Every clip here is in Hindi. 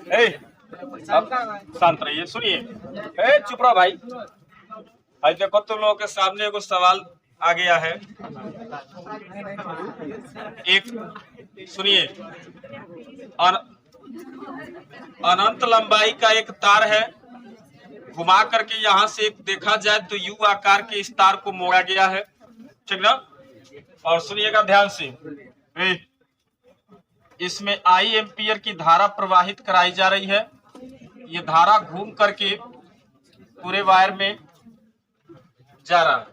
ए, अब शांत रहिए, सुनिए। ए, चुप रहो भाई। आज देखो तुम लोगों के सामने एगो सवाल आ गया है। एक सुनिए, अनंत लंबाई का एक तार है, घुमा करके यहाँ से एक देखा जाए तो यू आकार के इस तार को मोड़ा गया है, ठीक ना। और सुनिएगा ध्यान से, इसमें आई एम्पियर की धारा प्रवाहित कराई जा रही है। ये धारा घूम करके पूरे वायर में जा रहा है।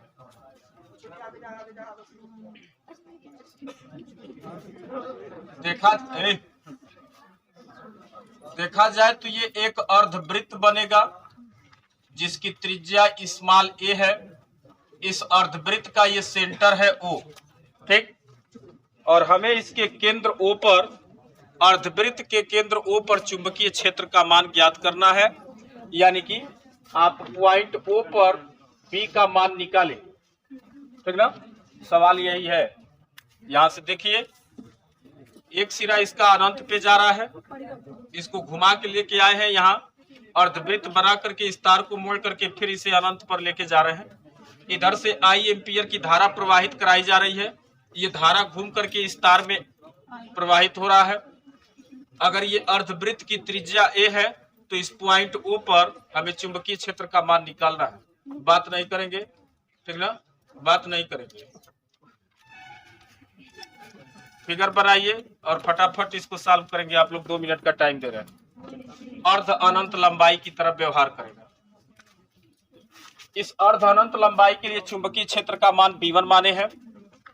देखा जाए तो ये एक अर्धवृत्त बनेगा जिसकी त्रिज्या स्मॉल ए है। इस अर्धवृत्त का ये सेंटर है ओ, ठीक। और हमें इसके केंद्र ओ पर, अर्धवृत्त के केंद्र ओ पर चुंबकीय क्षेत्र का मान ज्ञात करना है। यानी कि आप पॉइंट ओ पर बी का मान निकालें, ठीक ना। सवाल यही है। यहां से देखिए, एक सिरा इसका अनंत पे जा रहा है, इसको घुमा के लेके आए हैं, यहाँ अर्धवृत्त बना करके इस तार को मोड़ करके फिर इसे अनंत पर लेके जा रहे हैं। इधर से आई एम्पियर की धारा प्रवाहित कराई जा रही है। ये धारा घूम करके इस तार में प्रवाहित हो रहा है। अगर ये अर्धवृत्त की त्रिज्या ए है तो इस पॉइंट ओ पर हमें चुंबकीय क्षेत्र का मान निकालना है। बात नहीं करेंगे, ठीक ना, बात नहीं करेंगे। फिगर बनाइए और फटाफट इसको सॉल्व करेंगे। आप लोग 2 मिनट का टाइम दे रहे हैं। अर्ध अनंत लंबाई की तरफ व्यवहार करेगा। इस अर्ध अनंत लंबाई के लिए चुंबकीय क्षेत्र का मान B1 माने हैं।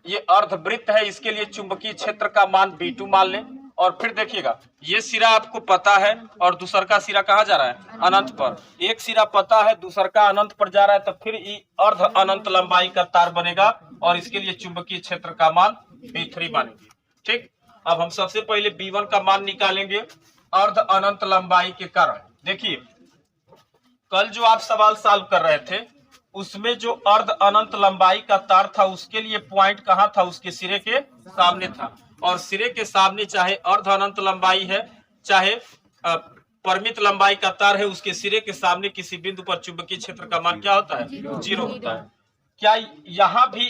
ये अर्धवृत्त है, इसके लिए चुंबकीय क्षेत्र का मान B2 मान लें। और फिर देखिएगा, ये सिरा आपको पता है और दूसर का सिरा कहाँ जा रहा है, अनंत पर। एक सिरा पता है, दूसर का अनंत पर जा रहा है, तो फिर ये अर्ध अनंत लंबाई का तार बनेगा और इसके लिए चुंबकीय क्षेत्र का मान B3 मानेंगे, ठीक। अब हम सबसे पहले B1 का मान निकालेंगे अर्ध अनंत लंबाई के कारण। देखिए, कल जो आप सवाल सॉल्व कर रहे थे उसमें जो अर्ध अनंत लंबाई का तार था उसके लिए पॉइंट कहाँ था, उसके सिरे के सामने था। और सिरे के सामने चाहे अर्ध अनंत लंबाई है चाहे परिमित लंबाई का तार है, उसके सिरे के सामने किसी बिंदु पर चुंबकीय क्षेत्र का मान क्या होता है, 0 होता है। क्या यहाँ भी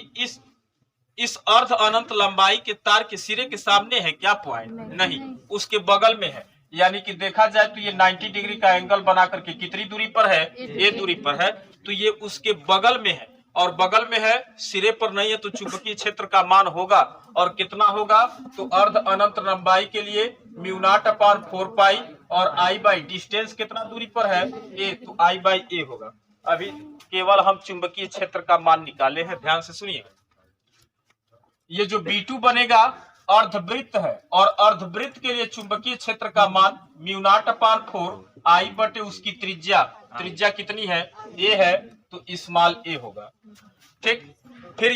इस अर्ध अनंत लंबाई के तार के सिरे के सामने है क्या पॉइंट? नहीं, उसके बगल में है। यानी कि देखा जाए तो ये 90 डिग्री का एंगल बना करके कितनी दूरी पर है, ए दूरी पर है, तो ये उसके बगल में है। और बगल में है, सिरे पर नहीं है, तो चुंबकीय क्षेत्र का मान होगा। और कितना होगा, तो अर्ध अनंत लंबाई के लिए μ0/4 पाई और I बाई डिस्टेंस कितना दूरी पर है, ए, तो I बाई ए होगा। अभी केवल हम चुंबकीय क्षेत्र का मान निकाले हैं, ध्यान से सुनिएगा। ये जो B2 बनेगा अर्धवृत्त है और अर्धवृत्त के लिए चुंबकीय क्षेत्र का मान μ0/4 I बटे उसकी त्रिज्या कितनी है, ए है, तो स्मॉल ए होगा, ठीक। फिर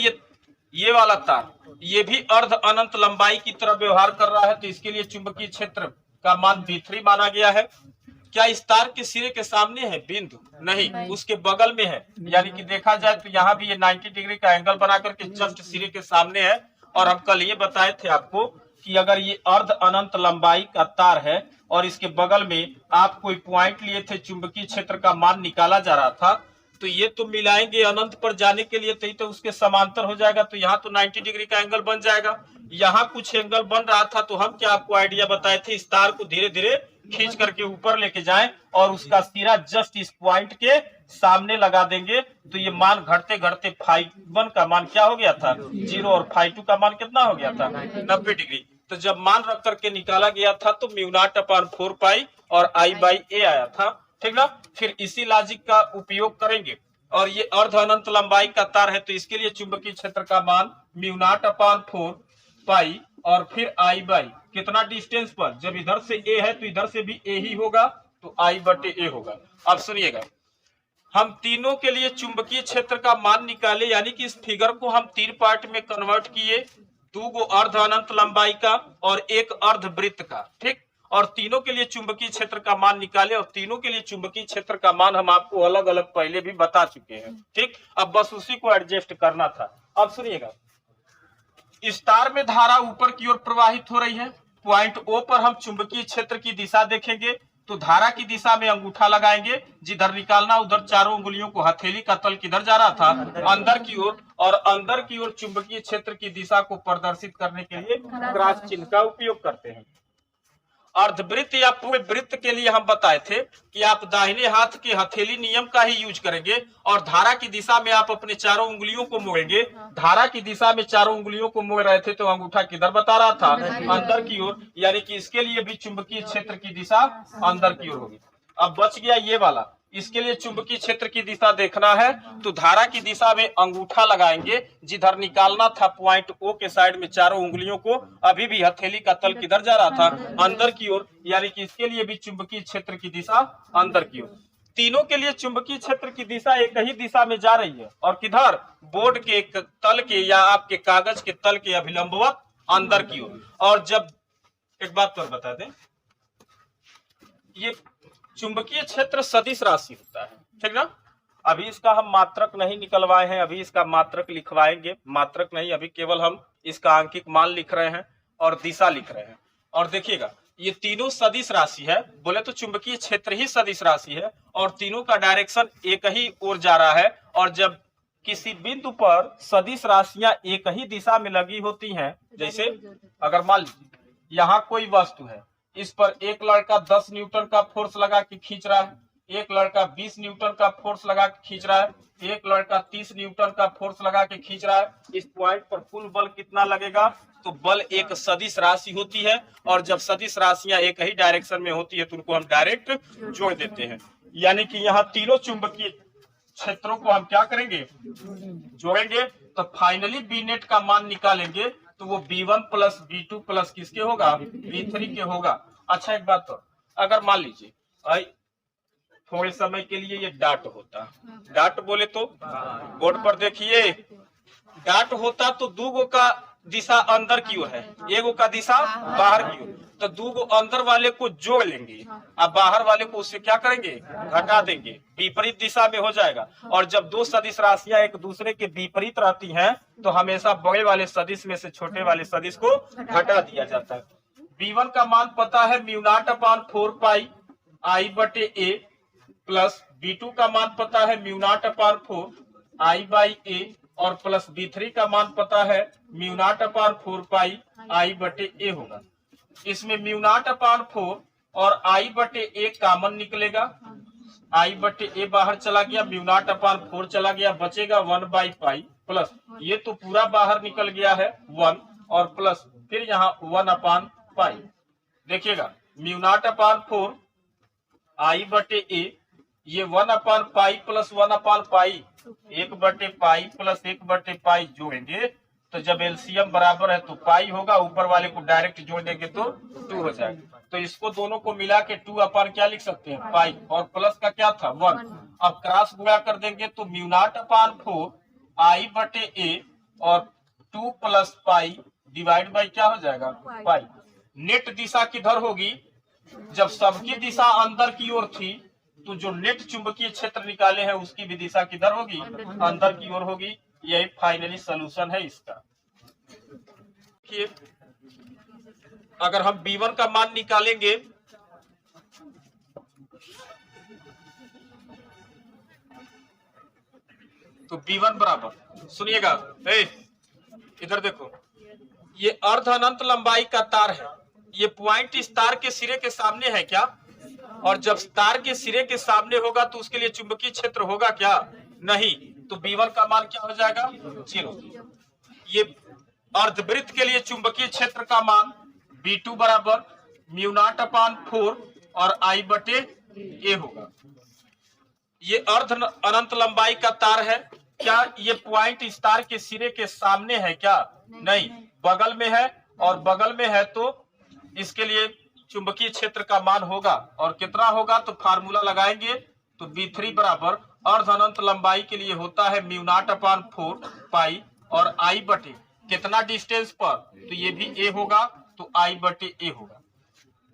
ये वाला तार ये भी अर्ध अनंत लंबाई की तरफ व्यवहार कर रहा है, तो इसके लिए चुंबकीय क्षेत्र का मान B3 माना गया है। क्या इस तार के सिरे के सामने है बिंदु? नहीं, उसके बगल में है। यानी कि देखा जाए तो यहाँ भी ये 90 डिग्री का एंगल बना करके जस्ट सिरे के सामने है। और हम कल ये बताए थे आपको कि अगर ये अर्ध अनंत लंबाई का तार है और इसके बगल में आप कोई पॉइंट लिए थे, चुंबकीय क्षेत्र का मान निकाला जा रहा था, तो ये तो मिलाएंगे अनंत पर जाने के लिए, तो उसके समांतर हो जाएगा। तो यहाँ तो 90 डिग्री का एंगल बन जाएगा। यहाँ कुछ एंगल बन रहा था, तो हम क्या आपको आइडिया बताए थे, इस तार को धीरे धीरे खींच करके ऊपर लेके जाएं और उसका सिरा जस्ट इस पॉइंट के सामने लगा देंगे। तो ये मान घटते घटते φ1 का मान क्या हो गया था, 0, और φ2 का मान कितना हो गया था, 90 डिग्री। तो जब मान रख करके निकाला गया था तो μ0/4 पाई और I बाई ए आया था, ठीक ना। फिर इसी लॉजिक का उपयोग करेंगे। और ये अर्ध अनंत लंबाई का तार है, तो इसके लिए चुंबकीय क्षेत्र का मान μ0/4 पाई और फिर I बाई कितना डिस्टेंस पर, जब इधर से ए है तो इधर से भी ए ही होगा, तो I बटे ए होगा। अब सुनिएगा, हम तीनों के लिए चुंबकीय क्षेत्र का मान निकाले। यानी कि इस फिगर को हम 3 पार्ट में कन्वर्ट किए, 2 गो अर्ध अनंत लंबाई का और 1 अर्धवृत्त का, ठीक। और तीनों के लिए चुंबकीय क्षेत्र का मान निकाले और तीनों के लिए चुंबकीय क्षेत्र का मान हम आपको अलग अलग पहले भी बता चुके हैं, ठीक। अब बस उसी को एडजस्ट करना था। अब सुनिएगा, इस तार में धारा ऊपर की ओर प्रवाहित हो रही है। पॉइंट ओ पर हम चुंबकीय क्षेत्र की दिशा देखेंगे, तो धारा की दिशा में अंगूठा लगाएंगे, जिधर निकालना उधर चारों उंगलियों को, हथेली का तल किधर जा रहा था, अंदर की ओर, और अंदर की ओर चुंबकीय क्षेत्र की दिशा को प्रदर्शित करने के लिए क्रॉस चिन्ह का उपयोग करते हैं। अर्धवृत्त या पूर्ण वृत्त के लिए हम बताए थे कि आप दाहिने हाथ के हथेली नियम का ही यूज करेंगे और धारा की दिशा में आप अपने चारों उंगलियों को मोड़ेंगे। धारा की दिशा में चारों उंगलियों को मोड़ रहे थे तो अंगूठा किधर बता रहा था, अंदर की ओर, यानी कि इसके लिए भी चुंबकीय क्षेत्र की दिशा अंदर की ओर होगी। अब बच गया ये वाला, इसके लिए चुंबकीय क्षेत्र की दिशा देखना है तो धारा की दिशा में अंगूठा लगाएंगे, जिधर निकालना था पॉइंट ओ के साइड में चारों उंगलियों को, अभी भी हथेली का तल किधर जा रहा था, अंदर की ओर, यानी कि इसके लिए भी चुंबकीय क्षेत्र की दिशा अंदर की ओर। तीनों के लिए चुंबकीय क्षेत्र की दिशा एक ही दिशा में जा रही है, और किधर, बोर्ड के तल के या आपके कागज के तल के अभिलंबवत अंदर की ओर। और जब एक बात और बता दें, ये चुंबकीय क्षेत्र सदिश राशि होता है, ठीक ना। अभी इसका हम मात्रक नहीं निकलवाए हैं, अभी इसका मात्रक लिखवाएंगे, मात्रक नहीं, अभी केवल हम इसका आंकिक मान लिख रहे हैं और दिशा लिख रहे हैं। और देखिएगा ये तीनों सदिश राशि है, बोले तो चुंबकीय क्षेत्र ही सदिश राशि है और तीनों का डायरेक्शन एक ही ओर जा रहा है। और जब किसी बिंदु पर सदिश राशियां एक ही दिशा में लगी होती हैं, जैसे अगर मान लीजिए यहाँ कोई वस्तु है, इस पर एक लड़का 10 न्यूटन का फोर्स लगा के खींच रहा है, एक लड़का 20 न्यूटन का फोर्स लगा के खींच रहा है, एक लड़का 30 न्यूटन का फोर्स लगा के खींच रहा है। इस पॉइंट पर कुल बल कितना लगेगा, तो बल एक सदिश राशि होती है, और जब सदिश राशियां एक ही डायरेक्शन में होती है तो उनको हम डायरेक्ट जोड़ देते हैं। यानी कि यहाँ तीनों चुंबकीय क्षेत्रों को हम क्या करेंगे, जोड़ेंगे। तो फाइनली बी नेट का मान निकालेंगे तो वो B1 प्लस B2 प्लस किसके होगा, B3 के होगा। अच्छा एक बात, तो अगर मान लीजिए थोड़े समय के लिए ये डाट होता, डाट बोले तो बोर्ड पर देखिए, डाट होता तो दूगो का दिशा अंदर की ओर है, एगो का दिशा बाहर की ओर, तो दूगो अंदर वाले को जोड़ लेंगे, अब बाहर वाले को उससे क्या करेंगे, घटा देंगे, विपरीत दिशा में हो जाएगा। और जब दो सदिश राशियां एक दूसरे के विपरीत रहती हैं तो हमेशा बड़े वाले सदिश में से छोटे वाले सदिश को घटा दिया जाता है। B1 का मान पता है μ0/4 पाई I बटे A, प्लस B2 का मान पता है μ0/4 I बाई A, और प्लस B3 का मान पता है μ0/4 पाई I बटे A होगा। इसमें μ0/4 और I बटे A कॉमन निकलेगा, I बटे A बाहर चला गया, μ0/4 चला गया, बचेगा 1/पाई, प्लस ये तो पूरा बाहर निकल गया है 1, और प्लस फिर यहाँ 1/पाई। देखिएगा μ0/4 I बटे A, ये 1/पाई प्लस 1/पाई, 1/पाई प्लस 1/पाई जोड़ेंगे तो जब एलसीएम बराबर है तो पाई होगा, ऊपर वाले को डायरेक्ट जोड़ देंगे तो 2 हो जाएगा। तो इसको दोनों को मिला के 2 क्या लिख सकते हैं, पाई, और प्लस का क्या था 1। अब क्रॉस गुणा कर देंगे तो μ0/4 I बटे A और 2 प्लस पाई डिवाइड बाई क्या हो जाएगा, पाई। नेट दिशा किधर होगी, जब सबकी दिशा अंदर की ओर थी तो जो नेट चुंबकीय क्षेत्र निकाले हैं उसकी भी दिशा किधर होगी, अंदर की ओर होगी। यही फाइनली सॉल्यूशन है इसका। अगर हम B1 का मान निकालेंगे तो B1 बराबर, सुनिएगा इधर देखो, ये अर्ध अनंत लंबाई का तार है, ये पॉइंट इस तार के सिरे के सामने है क्या, और जब तार के सिरे के सामने होगा तो उसके लिए चुंबकीय क्षेत्र होगा क्या, नहीं, तो B1 का मान क्या हो जाएगा, 0। ये अर्धवृत्त के लिए चुंबकीय क्षेत्र का मान B2 बराबर μ0/4 और I बटे A होगा। ये अर्ध अनंत लंबाई का तार है, क्या ये पॉइंट इस तार के सिरे के सामने है क्या, नहीं, बगल में है, और बगल में है तो इसके लिए चुंबकीय क्षेत्र का मान होगा, और कितना होगा तो फार्मूला लगाएंगे तो B3 बराबर अर्ध अनंत लंबाई के लिए होता है μ0/4 पाई और I बटे कितना डिस्टेंस पर, तो ये भी A होगा तो I बटे A होगा।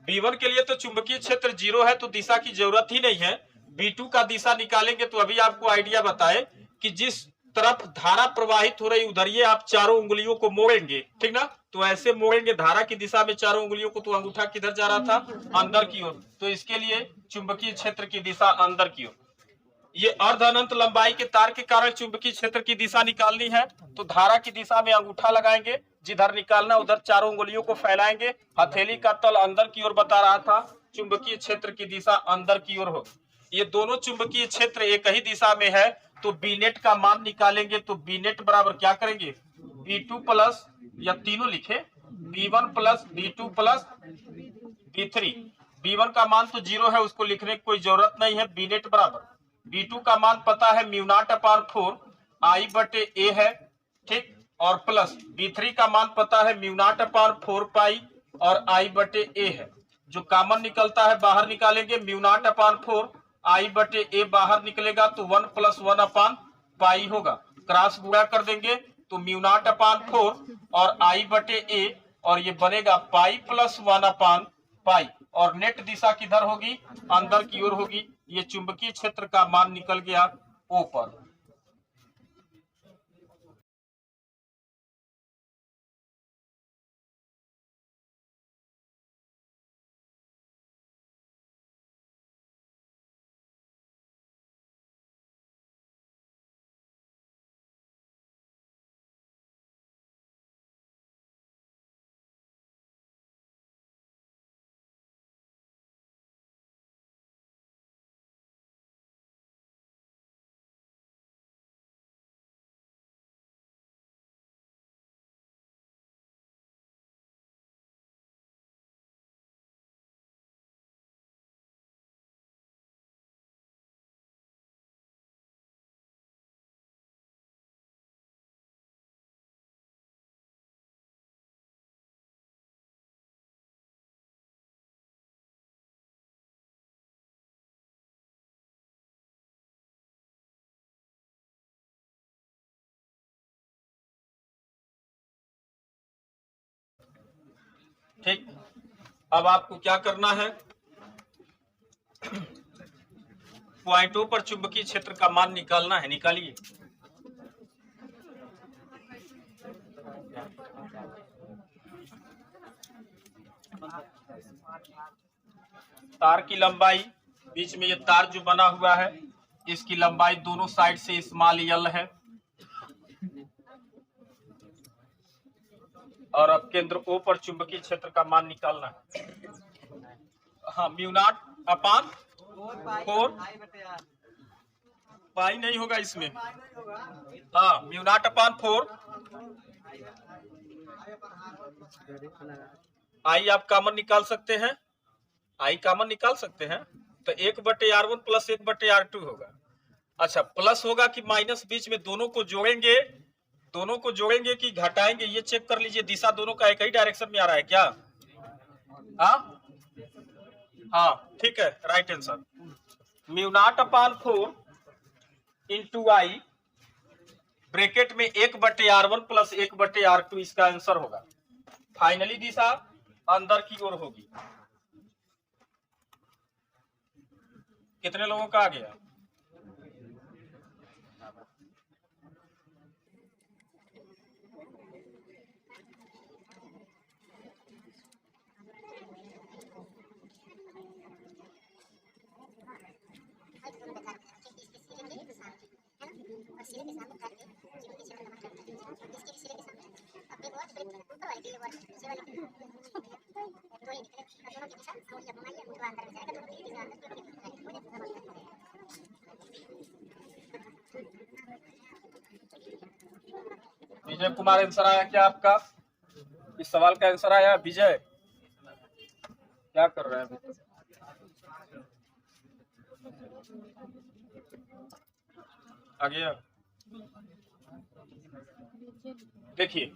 B1 के लिए तो चुंबकीय क्षेत्र 0 है तो दिशा की जरूरत ही नहीं है। B2 का दिशा निकालेंगे तो अभी आपको आइडिया बताए कि जिस तरफ धारा प्रवाहित हो रही उधर ये आप चारों उंगलियों को मोड़ेंगे, ठीक ना। तो ऐसे मोड़ेंगे धारा की दिशा में चारों उंगलियों को, तो अंगूठा किधर जा रहा था, अंदर की ओर। तो इसके लिए चुंबकीय क्षेत्र की दिशा अंदर की ओर। ये अर्ध अनंत लंबाई के तार के कारण चुंबकीय क्षेत्र की दिशा निकालनी है, तो धारा की दिशा में अंगूठा लगाएंगे, जिधर निकालना उधर चारों उंगलियों को फैलाएंगे। हथेली का तल अंदर की ओर बता रहा था, चुंबकीय क्षेत्र की दिशा अंदर की ओर हो। ये दोनों चुंबकीय क्षेत्र एक ही दिशा में है, तो बी नेट का मान निकालेंगे। तो बी नेट बराबर क्या करेंगे, B2 प्लस, या तीनों लिखे, B1 plus B2 plus B3। B1 का मान तो 0 है, उसको लिखने की कोई जरूरत नहीं है। बी नेट बराबर B2 का मान पता है μ0/4 I/A है, ठीक, और प्लस B3 का मान पता है μ0/4 पाई और I/A है। जो कॉमन निकलता है बाहर निकालेंगे, μ0/4 I/A बाहर निकलेगा तो 1 + 1/पाई होगा। क्रॉस गुणा कर देंगे तो μ0/4 और I/A, और ये बनेगा पाई प्लस 1/पाई। और नेट दिशा किधर होगी, अंदर की ओर होगी। ये चुंबकीय क्षेत्र का मान निकल गया O पर। ठीक, अब आपको क्या करना है, पॉइंटों पर चुंबकीय क्षेत्र का मान निकालना है। निकालिए। तार की लंबाई, बीच में ये तार जो बना हुआ है, इसकी लंबाई दोनों साइड से स्मॉल l है। और अब केंद्र O पर चुंबकीय क्षेत्र का मान निकालना है। हाँ, μ0/4 पाई नहीं होगा इसमें। हाँ, μ0/4 आई आप कॉमन निकाल सकते हैं, आई कॉमन निकाल सकते हैं, तो 1/R1 प्लस 1/R2 होगा। अच्छा, प्लस होगा कि माइनस, बीच में दोनों को जोड़ेंगे, दोनों को जोड़ेंगे कि घटाएंगे, ये चेक कर लीजिए। दिशा दोनों का एक ही डायरेक्शन में आ रहा है क्या? हाँ, ठीक है, राइट आंसर। μ0/4 इंटू आई ब्रैकेट में 1/R1 प्लस 1/R2 इसका आंसर होगा। फाइनली दिशा अंदर की ओर होगी। कितने लोगों का आ गया? विजय कुमार आंसर आया क्या आपका? इस सवाल का आंसर आया विजय? क्या कर रहे हैं? आ गया। देखिए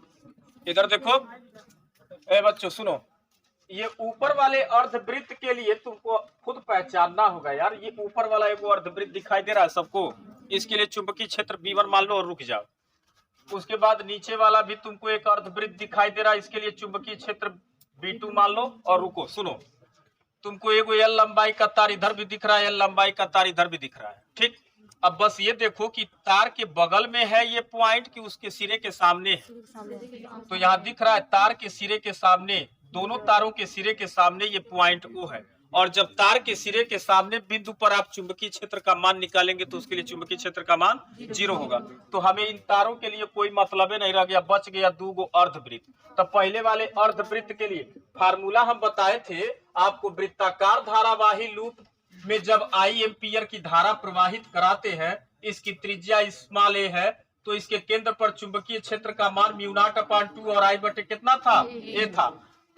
इधर देखो, ए बच्चों सुनो, ये ऊपर वाले अर्धवृत्त के लिए तुमको खुद पहचानना होगा यार। ये ऊपर वाला एक अर्धवृत्त दिखाई दे रहा है सबको, इसके लिए चुंबकीय क्षेत्र B1 मान लो और रुक जाओ। उसके बाद नीचे वाला भी तुमको एक अर्धवृत्त दिखाई दे रहा है, इसके लिए चुंबकीय क्षेत्र B2 मान लो और रुको। सुनो, तुमको एक L लंबाई का तार इधर भी दिख रहा है, L लंबाई का तार इधर भी दिख रहा है, ठीक। अब बस ये देखो कि तार के बगल में है ये पॉइंट कि उसके सिरे के सामने है। तो यहाँ दिख रहा है तार के सिरे के सामने, दोनों तारों के सिरे के सामने ये पॉइंट O है। और जब तार के सिरे के सामने बिंदु पर आप चुंबकीय क्षेत्र का मान निकालेंगे तो उसके लिए चुंबकीय क्षेत्र का मान 0 होगा। तो हमें इन तारों के लिए कोई मतलब नहीं रह गया, बच गया 2 गो अर्धवृत्त। तो पहले वाले अर्धवृत्त के लिए फार्मूला हम बताए थे आपको, वृत्ताकार धारावाही लूप में जब I एम्पियर की धारा प्रवाहित कराते हैं, इसकी त्रिज्या स्मॉल a है, तो इसके केंद्र पर चुंबकीय क्षेत्र का मान μ0/2 और I बटे कितना था, a था।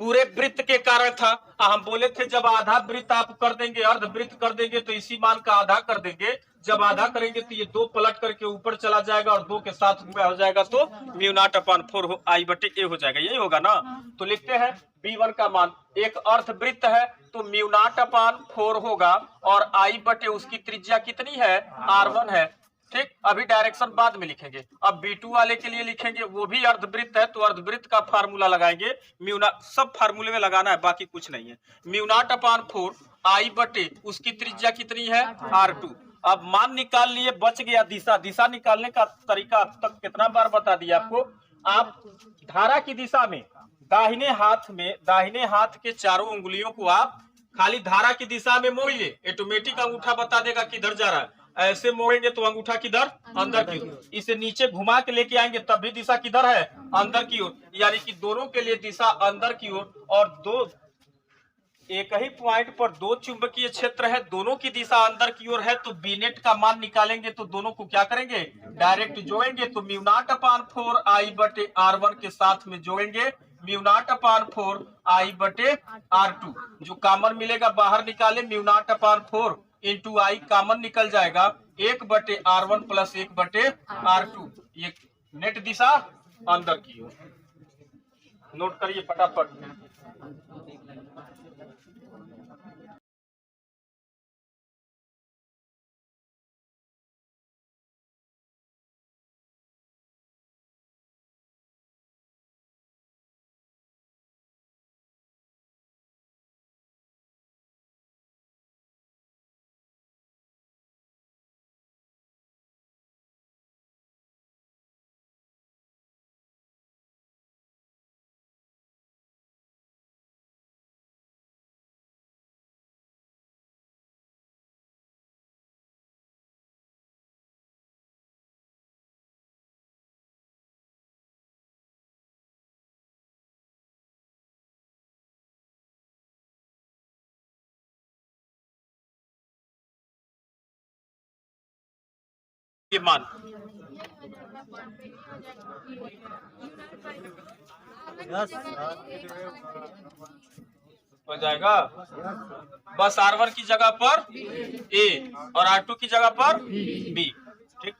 पूरे वृत्त के कारण था। हम बोले थे जब आधा वृत्त आप कर देंगे, अर्धवृत्त कर देंगे तो इसी मान का आधा कर देंगे। जब आधा करेंगे तो ये 2 पलट करके ऊपर चला जाएगा और 2 के साथ हो जाएगा तो μ0/4 I बटे a हो जाएगा। यही होगा ना। तो लिखते हैं B1 का मान, एक अर्धवृत्त है तो μ0/4 होगा और I बटे उसकी त्रिज्या कितनी है, R1 है। ठीक, अभी डायरेक्शन बाद में लिखेंगे। अब B2 वाले के लिए लिखेंगे, वो भी अर्धवृत्त है तो अर्धवृत्त का फार्मूला लगाएंगे सब फार्मूले में लगाना है, बाकी कुछ नहीं है। μ0/4 I बटे उसकी त्रिज्या कितनी है, R2। अब मान निकाल लिए, बच गया दिशा। दिशा निकालने का तरीका अब तक कितना बार बता दिया आपको। आप धारा की दिशा में दाहिने हाथ के चारों उंगलियों को आप खाली धारा की दिशा में मोड़िए, ऑटोमेटिक अंगूठा बता देगा किधर जा रहा है। ऐसे मोड़ेंगे तो अंगूठा किधर, अंदर की ओर। इसे नीचे घुमा के लेके आएंगे तब भी दिशा किधर है, अंदर की ओर। यानी कि दोनों के लिए दिशा अंदर की ओर। और एक ही पॉइंट पर 2 चुंबकीय क्षेत्र है, दोनों की दिशा अंदर की ओर है, तो बी नेट का मान निकालेंगे तो दोनों को क्या करेंगे, डायरेक्ट जोड़ेंगे। तो μ0/4 I बटे R1 के साथ में जोड़ेंगे μ0/4 I बटे R2। जो कॉमन मिलेगा बाहर निकाले, μ0/4 इंटू I कॉमन निकल जाएगा, 1 बटे R1 प्लस 1 बटे R2। ये नेट दिशा अंदर की ओर। नोट करिए फटाफट। ये मान हो जाएगा। बस R1 की जगह पर A और R2 की जगह पर B। ठीक,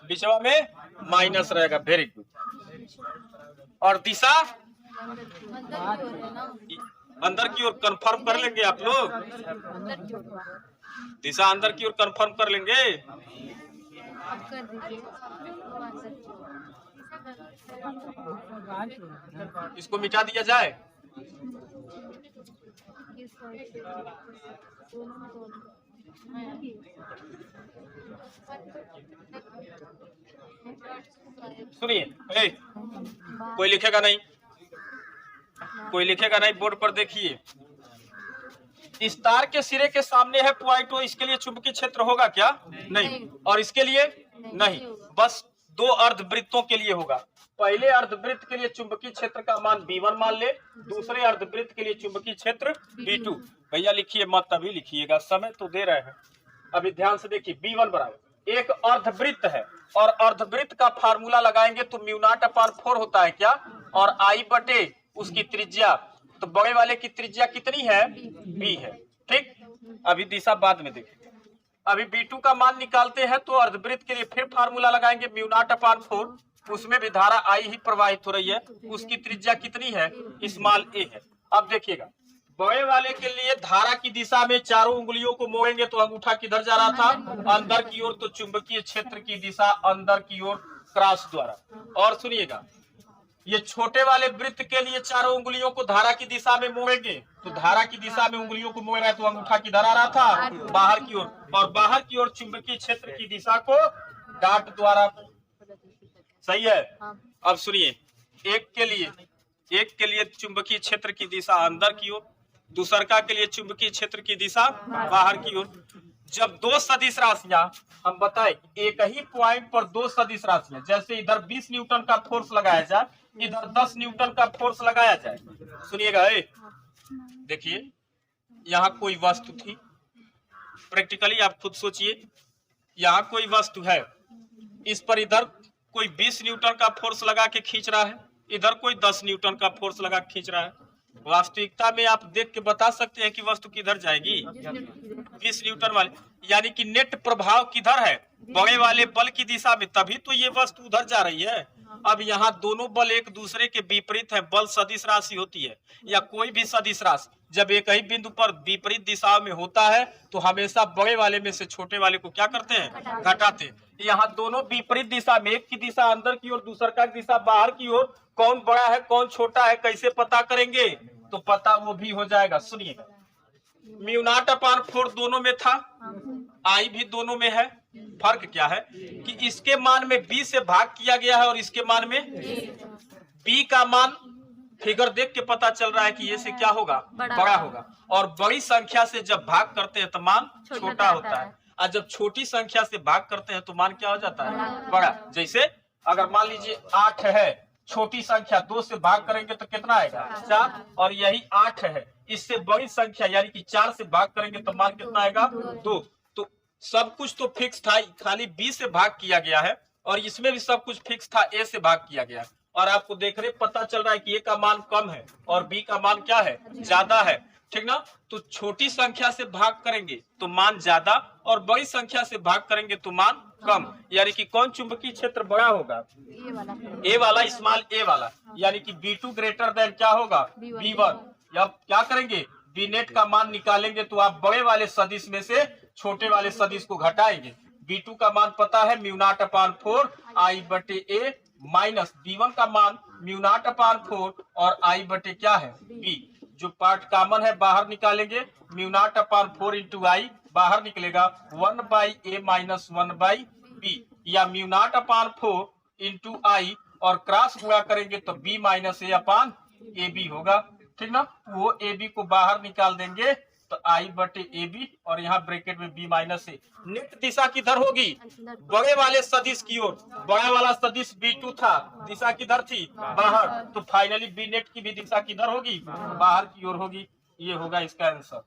बीचवा में माइनस रहेगा। Very good. और दिशा अंदर की ओर कंफर्म कर लेंगे आप लोग, दिशा अंदर की ओर कंफर्म कर लेंगे। इसको मिटा दिया जाए। सुनिए, कोई लिखेगा नहीं, कोई लिखेगा नहीं, बोर्ड पर देखिए। इस तार के सिरे के सामने है पॉइंट O, इसके लिए चुंबकीय क्षेत्र होगा क्या, नहीं। और इसके लिए नहीं, बस 2 अर्धवृत्तों के लिए होगा। पहले अर्धवृत्त के लिए चुंबकीय क्षेत्र का मान B1 मान ले, दूसरे अर्धवृत्त के लिए चुंबकीय क्षेत्र B2। भैया लिखिए मत, अभी लिखिएगा, समय तो दे रहे हैं। अभी ध्यान से देखिए, B1 बराबर एक अर्धवृत्त है और अर्धवृत्त का फार्मूला लगाएंगे तो μ0/4 होता है क्या, और I बटे उसकी त्रिज्या, तो बड़े वाले की त्रिज्या कितनी है, B है। ठीक, अभी दिशा बाद में देखिए। अभी B2 का मान निकालते हैं तो अर्धवृत्त के लिए फिर फार्मूला लगाएंगे μ0/4, उसमें भी धारा I ही प्रवाहित हो रही है, उसकी त्रिज्या कितनी है, स्मॉल a है। अब देखिएगा, बड़े वाले के लिए धारा की दिशा में चारों उंगलियों को मोड़ेंगे तो अंगूठा किधर जा रहा था, अंदर की ओर, तो चुंबकीय क्षेत्र की दिशा अंदर की ओर क्रॉस द्वारा। और सुनिएगा, ये छोटे वाले वृत्त के लिए चारों उंगलियों को धारा की दिशा में मोड़ेंगे, तो धारा की दिशा में उंगलियों को मोड़ रहा है, तो अंगूठा किधर आ रहा था, बाहर की ओर, और बाहर की ओर चुंबकीय क्षेत्र की दिशा को डाट द्वारा, सही है। अब सुनिए, एक के लिए चुंबकीय क्षेत्र की दिशा अंदर की ओर, दूसरका के लिए चुंबकीय क्षेत्र की दिशा बाहर की ओर। जब दो सदिश राशियां, हम बताएं एक ही पॉइंट पर दो सदिश राशियां, जैसे इधर 20 न्यूटन का फोर्स लगाया जाए, इधर 10 न्यूटन का फोर्स लगाया जाए, सुनिएगा, देखिए यहाँ कोई वस्तु थी, प्रैक्टिकली आप खुद सोचिए, यहाँ कोई वस्तु है, इस पर इधर कोई 20 न्यूटन का फोर्स लगा के खींच रहा है, इधर कोई 10 न्यूटन का फोर्स लगा के खींच रहा है। वास्तविकता में आप देख के बता सकते हैं कि वस्तु किधर जाएगी, 20 न्यूटन वाले, यानी कि नेट प्रभाव किधर है, बड़े वाले बल की दिशा में, तभी तो ये वस्तु उधर जा रही है। अब यहाँ दोनों बल एक दूसरे के विपरीत है, बल सदिश राशि होती है, या कोई भी सदिश राशि जब एक ही बिंदु पर विपरीत दिशा में होता है तो हमेशा बड़े वाले में से छोटे वाले को क्या करते हैं, घटाते हैं। यहाँ दोनों विपरीत दिशा में, एक की दिशा अंदर की ओर, दूसर का दिशा बाहर की ओर, कौन बड़ा है कौन छोटा है कैसे पता करेंगे, तो पता वो भी हो जाएगा। सुनिएगा, μ0/4 दोनों में था, आई भी दोनों में है, फर्क क्या है कि इसके मान में b से भाग किया गया है और इसके मान में b का मान फिगर देख के पता चल रहा है कि ये से क्या होगा, बड़ा होगा, और बड़ी संख्या से जब भाग करते हैं तो मान छोटा होता है, और जब छोटी संख्या से भाग करते हैं तो मान क्या हो जाता है, बड़ा। जैसे अगर मान लीजिए 8 है, छोटी संख्या 2 से भाग करेंगे तो कितना आएगा, 4, और यही 8 है, इससे बड़ी संख्या यानी कि 4 से भाग करेंगे तो मान कितना आएगा, 2। तो सब कुछ तो फिक्स था, खाली b से भाग किया गया है, और इसमें भी सब कुछ फिक्स था, a से भाग किया गया है, और आपको देख रहे पता चल रहा है कि a का मान कम है और b का मान क्या है, ज्यादा है, ठीक ना। तो छोटी संख्या से भाग करेंगे तो मान ज्यादा, और बड़ी संख्या से भाग करेंगे तो मान कम, यानी कि कौन चुंबकीय क्षेत्र बड़ा होगा, ए वाला, स्मॉल ए वाला, यानी कि B2 ग्रेटर देन क्या होगा, B1। अब क्या करेंगे, बी नेट का मान निकालेंगे तो आप बड़े वाले सदिश में से छोटे वाले सदिश को घटाएंगे। B2 का मान पता है μ0/4 I/A, माइनस B1 का मान μ0/4 और I/, क्या है, B। जो पार्ट कॉमन है बाहर निकालेंगे, μ0/4 इंटू I बाहर निकलेगा 1/A माइनस 1/B, या μ0/4 इंटू I और क्रॉस गुणा करेंगे तो B माइनस A/AB होगा, ठीक ना। वो AB को बाहर निकाल देंगे तो I/AB, और यहाँ ब्रैकेट में B माइनस A। नेट दिशा किधर होगी, बड़े वाले सदिश की ओर, बड़ा वाला सदिश B2 था, दिशा किधर थी, बाहर, तो फाइनली B नेट की भी दिशा किधर होगी, बाहर की ओर होगी। ये होगा इसका आंसर।